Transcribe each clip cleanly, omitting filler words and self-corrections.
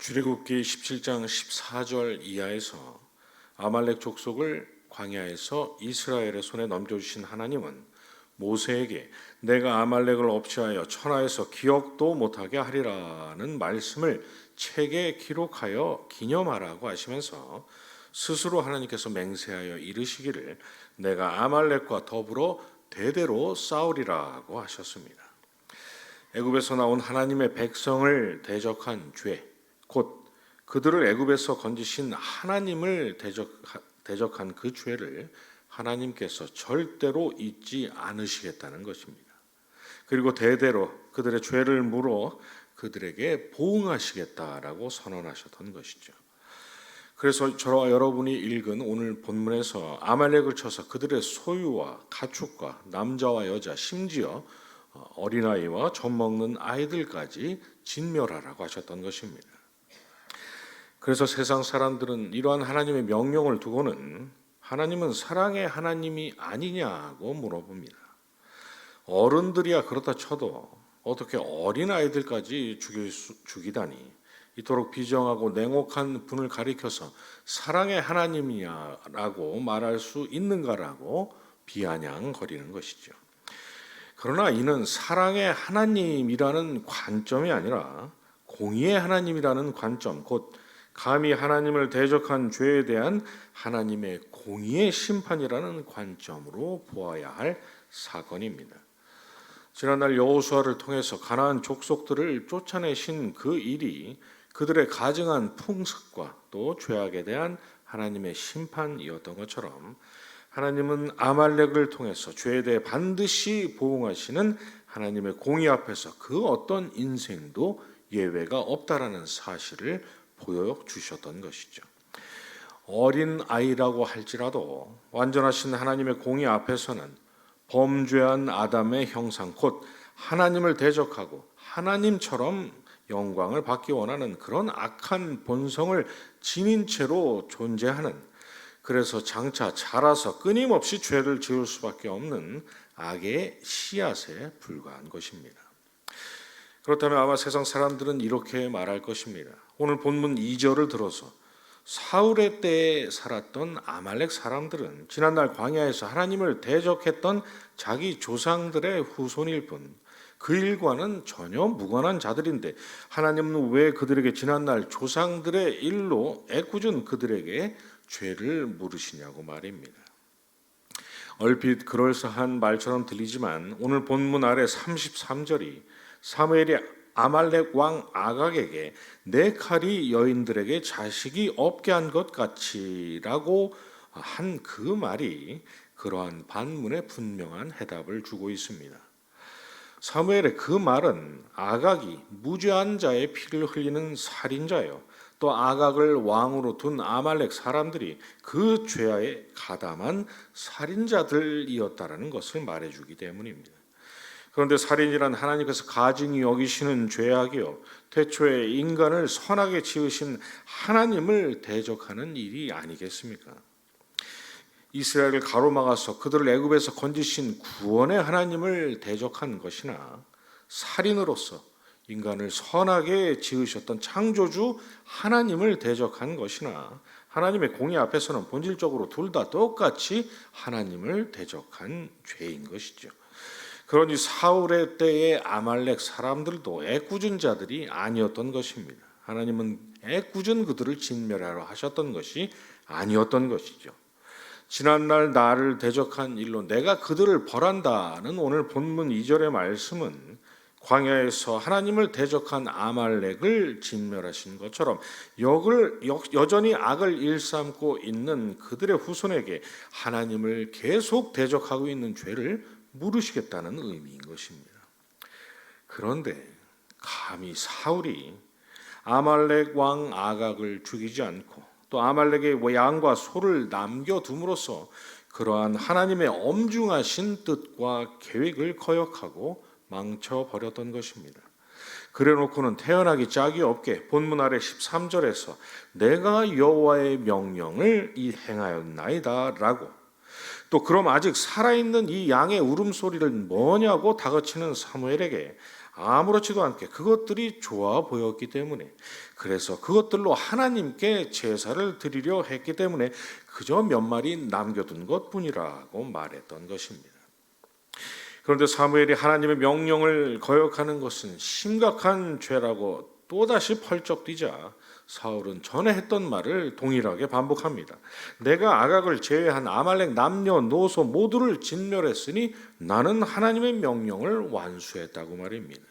출애굽기 17장 14절 이하에서 아말렉 족속을 광야에서 이스라엘의 손에 넘겨주신 하나님은 모세에게 내가 아말렉을 없이하여 천하에서 기억도 못하게 하리라는 말씀을 책에 기록하여 기념하라고 하시면서 스스로 하나님께서 맹세하여 이르시기를 내가 아말렉과 더불어 대대로 싸우리라고 하셨습니다. 애굽에서 나온 하나님의 백성을 대적한 죄, 곧 그들을 애굽에서 건지신 하나님을 대적한 그 죄를 하나님께서 절대로 잊지 않으시겠다는 것입니다. 그리고 대대로 그들의 죄를 물어 그들에게 보응하시겠다라고 선언하셨던 것이죠. 그래서 저와 여러분이 읽은 오늘 본문에서 아말렉을 쳐서 그들의 소유와 가축과 남자와 여자, 심지어 어린아이와 젖먹는 아이들까지 진멸하라고 하셨던 것입니다. 그래서 세상 사람들은 이러한 하나님의 명령을 두고는 하나님은 사랑의 하나님이 아니냐고 물어봅니다. 어른들이야 그렇다 쳐도 어떻게 어린아이들까지 죽이다니, 이토록 비정하고 냉혹한 분을 가리켜서 사랑의 하나님이냐라고 말할 수 있는가라고 비아냥거리는 것이죠. 그러나 이는 사랑의 하나님이라는 관점이 아니라 공의의 하나님이라는 관점, 곧 감히 하나님을 대적한 죄에 대한 하나님의 공의의 심판이라는 관점으로 보아야 할 사건입니다. 지난날 여호수아를 통해서 가나안 족속들을 쫓아내신 그 일이 그들의 가증한 풍습과 또 죄악에 대한 하나님의 심판이었던 것처럼 하나님은 아말렉을 통해서 죄에 대해 반드시 보응하시는 하나님의 공의 앞에서 그 어떤 인생도 예외가 없다라는 사실을 보여주셨던 것이죠. 어린 아이라고 할지라도 완전하신 하나님의 공의 앞에서는 범죄한 아담의 형상, 곧 하나님을 대적하고 하나님처럼 영광을 받기 원하는 그런 악한 본성을 지닌 채로 존재하는, 그래서 장차 자라서 끊임없이 죄를 지을 수밖에 없는 악의 씨앗에 불과한 것입니다. 그렇다면 아마 세상 사람들은 이렇게 말할 것입니다. 오늘 본문 2절을 들어서 사울의 때에 살았던 아말렉 사람들은 지난날 광야에서 하나님을 대적했던 자기 조상들의 후손일 뿐 그 일과는 전혀 무관한 자들인데 하나님은 왜 그들에게 지난날 조상들의 일로 애꿎은 그들에게 죄를 물으시냐고 말입니다. 얼핏 그럴싸한 말처럼 들리지만 오늘 본문 아래 33절이 사무엘이 아말렉 왕 아각에게 내 칼이 여인들에게 자식이 없게 한 것 같이라고 한 그 말이 그러한 반문에 분명한 해답을 주고 있습니다. 사무엘의 그 말은 아각이 무죄한 자의 피를 흘리는 살인자요, 또 아각을 왕으로 둔 아말렉 사람들이 그 죄에 가담한 살인자들이었다라는 것을 말해주기 때문입니다. 그런데 살인이란 하나님께서 가증히 여기시는 죄악이요, 태초에 인간을 선하게 지으신 하나님을 대적하는 일이 아니겠습니까? 이스라엘을 가로막아서 그들을 애굽에서 건지신 구원의 하나님을 대적한 것이나 살인으로서 인간을 선하게 지으셨던 창조주 하나님을 대적한 것이나 하나님의 공의 앞에서는 본질적으로 둘 다 똑같이 하나님을 대적한 죄인 것이죠. 그러니 사울의 때의 아말렉 사람들도 애꿎은 자들이 아니었던 것입니다. 하나님은 애꿎은 그들을 진멸하려 하셨던 것이 아니었던 것이죠. 지난날 나를 대적한 일로 내가 그들을 벌한다는 오늘 본문 2절의 말씀은 광야에서 하나님을 대적한 아말렉을 진멸하신 것처럼 여전히 악을 일삼고 있는 그들의 후손에게 하나님을 계속 대적하고 있는 죄를 물으시겠다는 의미인 것입니다. 그런데 감히 사울이 아말렉 왕 아각을 죽이지 않고 또 아말렉의 양과 소를 남겨둠으로써 그러한 하나님의 엄중하신 뜻과 계획을 거역하고 망쳐버렸던 것입니다. 그래놓고는 태어나기 짝이 없게 본문 아래 13절에서 내가 여호와의 명령을 행하였나이다 라고, 또 그럼 아직 살아있는 이 양의 울음소리를 뭐냐고 다그치는 사무엘에게 아무렇지도 않게 그것들이 좋아 보였기 때문에, 그래서 그것들로 하나님께 제사를 드리려 했기 때문에 그저 몇 마리 남겨둔 것뿐이라고 말했던 것입니다. 그런데 사무엘이 하나님의 명령을 거역하는 것은 심각한 죄라고 또다시 펄쩍 뛰자 사울은 전에 했던 말을 동일하게 반복합니다. 내가 아각을 제외한 아말렉 남녀노소 모두를 진멸했으니 나는 하나님의 명령을 완수했다고 말입니다.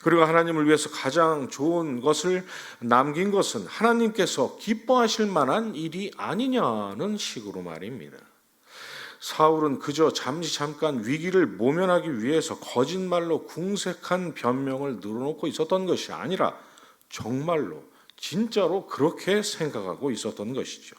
그리고 하나님을 위해서 가장 좋은 것을 남긴 것은 하나님께서 기뻐하실 만한 일이 아니냐는 식으로 말입니다. 사울은 그저 잠깐 위기를 모면하기 위해서 거짓말로 궁색한 변명을 늘어놓고 있었던 것이 아니라 정말로 진짜로 그렇게 생각하고 있었던 것이죠.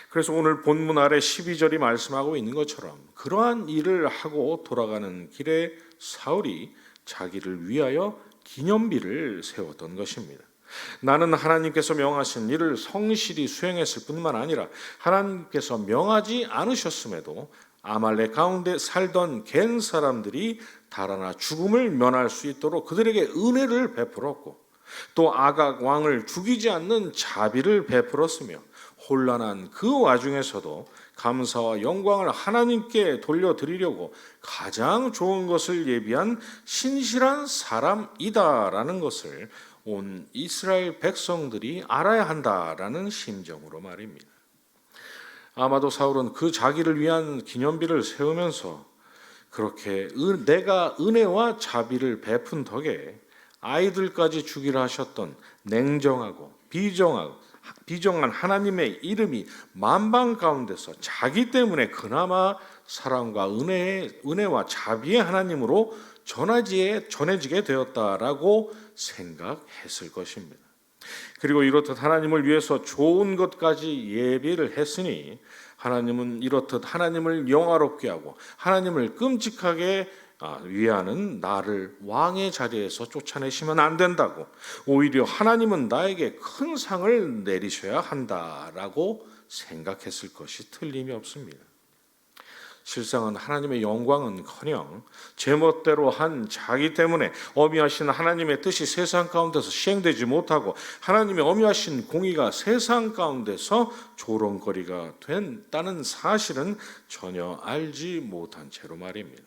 그래서 오늘 본문 아래 12절이 말씀하고 있는 것처럼 그러한 일을 하고 돌아가는 길에 사울이 자기를 위하여 기념비를 세웠던 것입니다. 나는 하나님께서 명하신 일을 성실히 수행했을 뿐만 아니라 하나님께서 명하지 않으셨음에도 아말렉 가운데 살던 겐 사람들이 달아나 죽음을 면할 수 있도록 그들에게 은혜를 베풀었고, 또 아각 왕을 죽이지 않는 자비를 베풀었으며, 혼란한 그 와중에서도 감사와 영광을 하나님께 돌려드리려고 가장 좋은 것을 예비한 신실한 사람이다라는 것을 온 이스라엘 백성들이 알아야 한다라는 심정으로 말입니다. 아마도 사울은 그 자기를 위한 기념비를 세우면서 그렇게 내가 은혜와 자비를 베푼 덕에 아이들까지 죽이라 하셨던 냉정하고 비정한 하나님의 이름이 만방 가운데서 자기 때문에 그나마 사랑과 은혜와 자비의 하나님으로 전해지게 되었다라고 생각했을 것입니다. 그리고 이렇듯 하나님을 위해서 좋은 것까지 예비를 했으니 하나님은 이렇듯 하나님을 영화롭게 하고 하나님을 끔찍하게 위하는 나를 왕의 자리에서 쫓아내시면 안 된다고, 오히려 하나님은 나에게 큰 상을 내리셔야 한다라고 생각했을 것이 틀림이 없습니다. 실상은 하나님의 영광은커녕 제멋대로 한 자기 때문에 어미하신 하나님의 뜻이 세상 가운데서 시행되지 못하고 하나님의 어미하신 공의가 세상 가운데서 조롱거리가 된다는 사실은 전혀 알지 못한 채로 말입니다.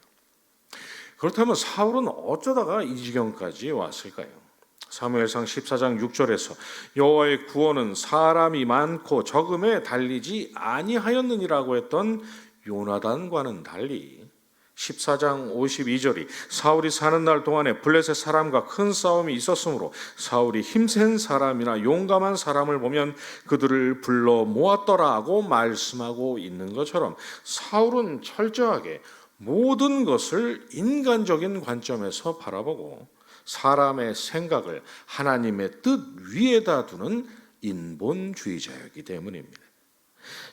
그렇다면 사울은 어쩌다가 이 지경까지 왔을까요? 사무엘상 14장 6절에서 여호와의 구원은 사람이 많고 적음에 달리지 아니하였느니라고 했던 요나단과는 달리 14장 52절이 사울이 사는 날 동안에 블레셋 사람과 큰 싸움이 있었으므로 사울이 힘센 사람이나 용감한 사람을 보면 그들을 불러 모았더라고 말씀하고 있는 것처럼 사울은 철저하게 모든 것을 인간적인 관점에서 바라보고 사람의 생각을 하나님의 뜻 위에다 두는 인본주의자였기 때문입니다.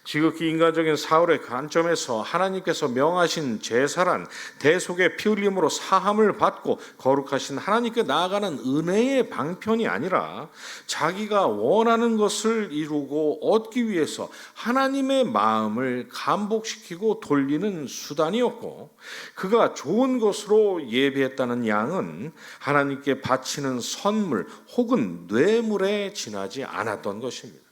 지극히 인간적인 사울의 관점에서 하나님께서 명하신 제사란 대속의 피 흘림으로 사함을 받고 거룩하신 하나님께 나아가는 은혜의 방편이 아니라 자기가 원하는 것을 이루고 얻기 위해서 하나님의 마음을 감복시키고 돌리는 수단이었고, 그가 좋은 것으로 예비했다는 양은 하나님께 바치는 선물 혹은 뇌물에 지나지 않았던 것입니다.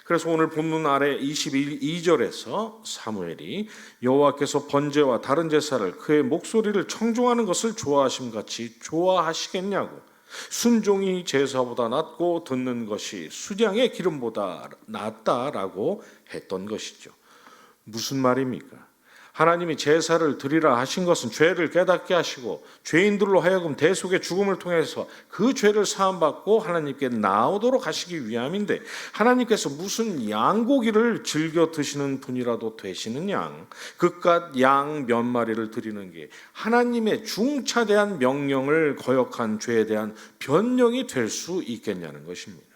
그래서 오늘 본문 아래 22절에서 사무엘이 여호와께서 번제와 다른 제사를 그의 목소리를 청종하는 것을 좋아하심같이 좋아하시겠냐고, 순종이 제사보다 낫고 듣는 것이 수량의 기름보다 낫다라고 했던 것이죠. 무슨 말입니까? 하나님이 제사를 드리라 하신 것은 죄를 깨닫게 하시고 죄인들로 하여금 대속의 죽음을 통해서 그 죄를 사함받고 하나님께 나오도록 하시기 위함인데, 하나님께서 무슨 양고기를 즐겨 드시는 분이라도 되시는 양, 그깟 양 몇 마리를 드리는 게 하나님의 중차대한 명령을 거역한 죄에 대한 변명이 될 수 있겠냐는 것입니다.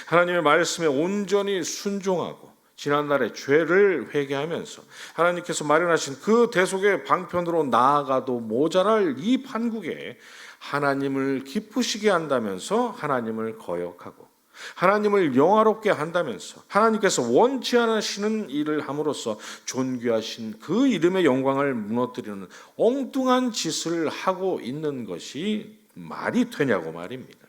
하나님의 말씀에 온전히 순종하고 지난날의 죄를 회개하면서 하나님께서 마련하신 그 대속의 방편으로 나아가도 모자랄 이 판국에 하나님을 기쁘시게 한다면서 하나님을 거역하고 하나님을 영화롭게 한다면서 하나님께서 원치 않으시는 일을 함으로써 존귀하신 그 이름의 영광을 무너뜨리는 엉뚱한 짓을 하고 있는 것이 말이 되냐고 말입니다.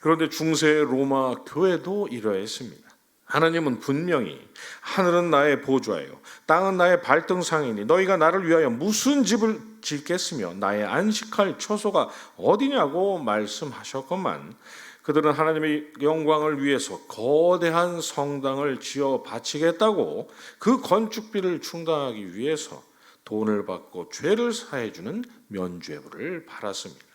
그런데 중세 로마 교회도 이러했습니다. 하나님은 분명히 하늘은 나의 보좌요 땅은 나의 발등상이니 너희가 나를 위하여 무슨 집을 짓겠으며 나의 안식할 처소가 어디냐고 말씀하셨건만 그들은 하나님의 영광을 위해서 거대한 성당을 지어 바치겠다고 그 건축비를 충당하기 위해서 돈을 받고 죄를 사해주는 면죄부를 받았습니다.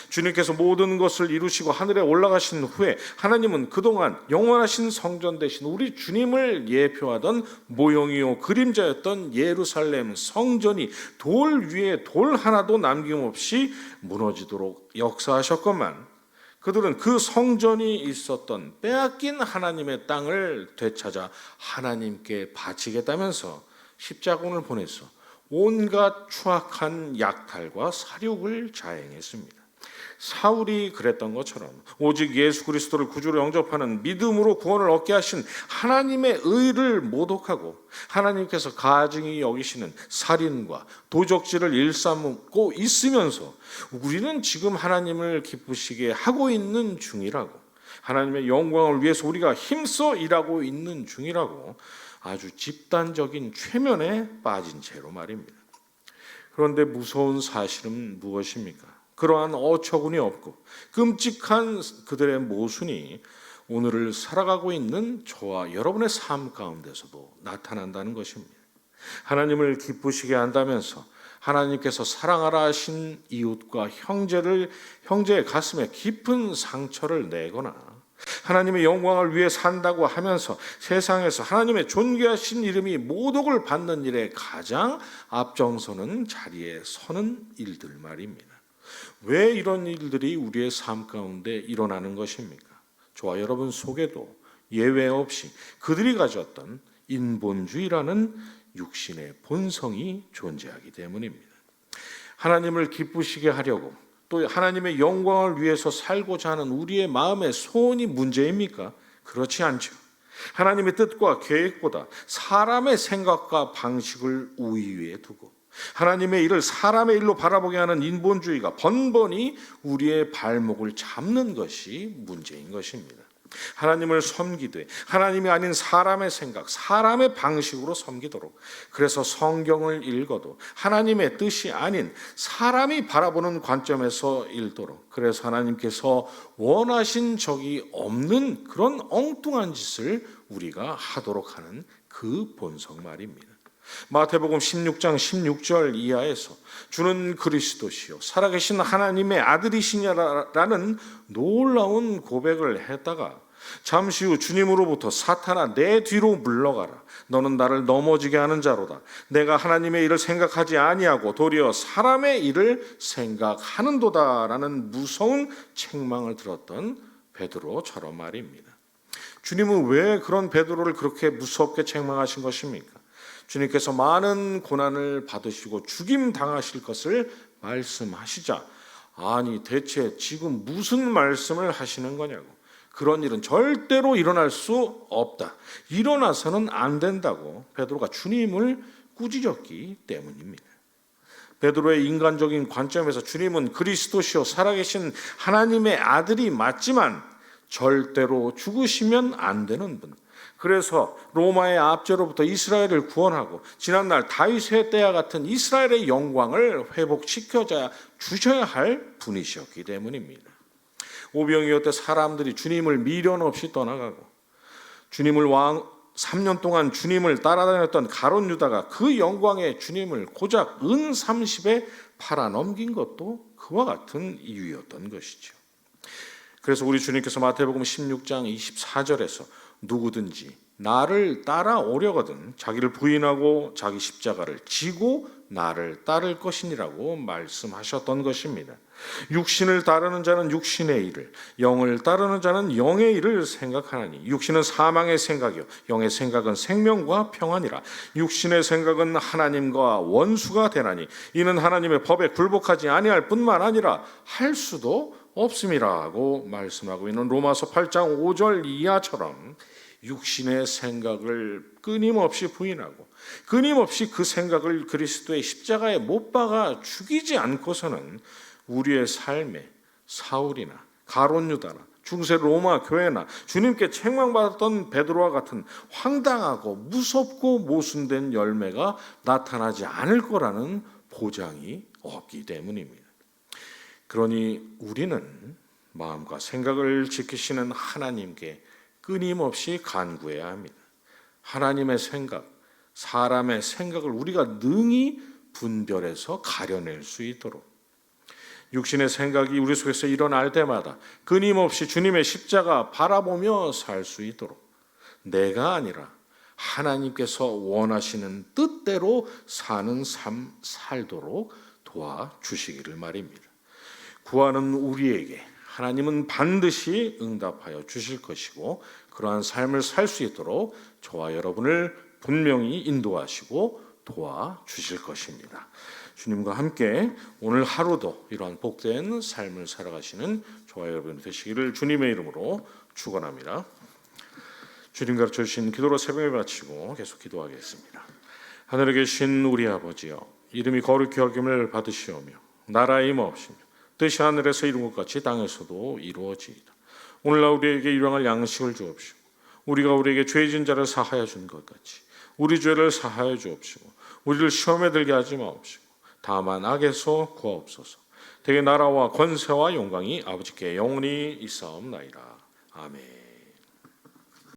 주님께서 모든 것을 이루시고 하늘에 올라가신 후에 하나님은 그동안 영원하신 성전 되신 우리 주님을 예표하던 모형이요 그림자였던 예루살렘 성전이 돌 위에 돌 하나도 남김없이 무너지도록 역사하셨건만 그들은 그 성전이 있었던 빼앗긴 하나님의 땅을 되찾아 하나님께 바치겠다면서 십자군을 보내서 온갖 추악한 약탈과 살육을 자행했습니다. 사울이 그랬던 것처럼 오직 예수 그리스도를 구주로 영접하는 믿음으로 구원을 얻게 하신 하나님의 의를 모독하고 하나님께서 가증히 여기시는 살인과 도적질을 일삼고 있으면서 우리는 지금 하나님을 기쁘시게 하고 있는 중이라고 하나님의 영광을 위해서 우리가 힘써 일하고 있는 중이라고 아주 집단적인 최면에 빠진 채로 말입니다. 그런데 무서운 사실은 무엇입니까? 그러한 어처구니 없고 끔찍한 그들의 모순이 오늘을 살아가고 있는 저와 여러분의 삶 가운데서도 나타난다는 것입니다. 하나님을 기쁘시게 한다면서 하나님께서 사랑하라 하신 이웃과 형제의 가슴에 깊은 상처를 내거나 하나님의 영광을 위해 산다고 하면서 세상에서 하나님의 존귀하신 이름이 모독을 받는 일에 가장 앞장서는 자리에 서는 일들 말입니다. 왜 이런 일들이 우리의 삶 가운데 일어나는 것입니까? 저와 여러분 속에도 예외 없이 그들이 가졌던 인본주의라는 육신의 본성이 존재하기 때문입니다. 하나님을 기쁘시게 하려고 또 하나님의 영광을 위해서 살고자 하는 우리의 마음의 소원이 문제입니까? 그렇지 않죠. 하나님의 뜻과 계획보다 사람의 생각과 방식을 우위에 두고 하나님의 일을 사람의 일로 바라보게 하는 인본주의가 번번이 우리의 발목을 잡는 것이 문제인 것입니다. 하나님을 섬기되 하나님이 아닌 사람의 생각, 사람의 방식으로 섬기도록 그래서 성경을 읽어도 하나님의 뜻이 아닌 사람이 바라보는 관점에서 읽도록 그래서 하나님께서 원하신 적이 없는 그런 엉뚱한 짓을 우리가 하도록 하는 그 본성 말입니다. 마태복음 16장 16절 이하에서 주는 그리스도시요 살아계신 하나님의 아들이시냐라는 놀라운 고백을 했다가 잠시 후 주님으로부터 사탄아 내 뒤로 물러가라 너는 나를 넘어지게 하는 자로다 내가 하나님의 일을 생각하지 아니하고 도리어 사람의 일을 생각하는도다라는 무서운 책망을 들었던 베드로처럼 말입니다. 주님은 왜 그런 베드로를 그렇게 무섭게 책망하신 것입니까? 주님께서 많은 고난을 받으시고 죽임 당하실 것을 말씀하시자 아니 대체 지금 무슨 말씀을 하시는 거냐고 그런 일은 절대로 일어날 수 없다 일어나서는 안 된다고 베드로가 주님을 꾸짖었기 때문입니다. 베드로의 인간적인 관점에서 주님은 그리스도시요 살아계신 하나님의 아들이 맞지만 절대로 죽으시면 안 되는 분 그래서 로마의 압제로부터 이스라엘을 구원하고 지난날 다윗의 때와 같은 이스라엘의 영광을 회복시켜 주셔야 할 분이셨기 때문입니다. 오병이어 때 사람들이 주님을 미련 없이 떠나가고 주님을 3년 동안 주님을 따라다녔던 가룟 유다가 그 영광의 주님을 고작 은 30에 팔아넘긴 것도 그와 같은 이유였던 것이죠. 그래서 우리 주님께서 마태복음 16장 24절에서 누구든지 나를 따라오려거든 자기를 부인하고 자기 십자가를 지고 나를 따를 것이니라고 말씀하셨던 것입니다. 육신을 따르는 자는 육신의 일을 영을 따르는 자는 영의 일을 생각하나니 육신은 사망의 생각이요 영의 생각은 생명과 평안이라 육신의 생각은 하나님과 원수가 되나니 이는 하나님의 법에 굴복하지 아니할 뿐만 아니라 할 수도 없음이라고 말씀하고 있는 로마서 8장 5절 이하처럼 육신의 생각을 끊임없이 부인하고 끊임없이 그 생각을 그리스도의 십자가에 못 박아 죽이지 않고서는 우리의 삶에 사울이나 가룟 유다나 중세 로마 교회나 주님께 책망받았던 베드로와 같은 황당하고 무섭고 모순된 열매가 나타나지 않을 거라는 보장이 없기 때문입니다. 그러니 우리는 마음과 생각을 지키시는 하나님께 끊임없이 간구해야 합니다. 하나님의 생각, 사람의 생각을 우리가 능히 분별해서 가려낼 수 있도록, 육신의 생각이 우리 속에서 일어날 때마다 끊임없이 주님의 십자가 바라보며 살 수 있도록, 내가 아니라 하나님께서 원하시는 뜻대로 사는 삶 살도록 도와주시기를 말입니다. 구하는 우리에게 하나님은 반드시 응답하여 주실 것이고, 그러한 삶을 살 수 있도록 저와 여러분을 분명히 인도하시고 도와주실 것입니다. 주님과 함께 오늘 하루도 이러한 복된 삶을 살아가시는 저와 여러분 되시기를 주님의 이름으로 축원합니다. 주님 가르쳐 주신 기도로 새벽에 바치고 계속 기도하겠습니다. 하늘에 계신 우리 아버지여, 이름이 거룩히 여김을 받으시오며 나라의 임하옵시며 뜻이 하늘에서 이룬 것 같이 땅에서도 이루어지이다. 오늘날 우리에게 일용할 양식을 주옵시고, 우리가 우리에게 죄 지은 자를 사하여 준 것 같이 우리 죄를 사하여 주옵시고, 우리를 시험에 들게 하지 마옵시고 다만 악에서 구하옵소서. 대개 나라와 권세와 영광이 아버지께 영원히 있사옵나이다. 아멘.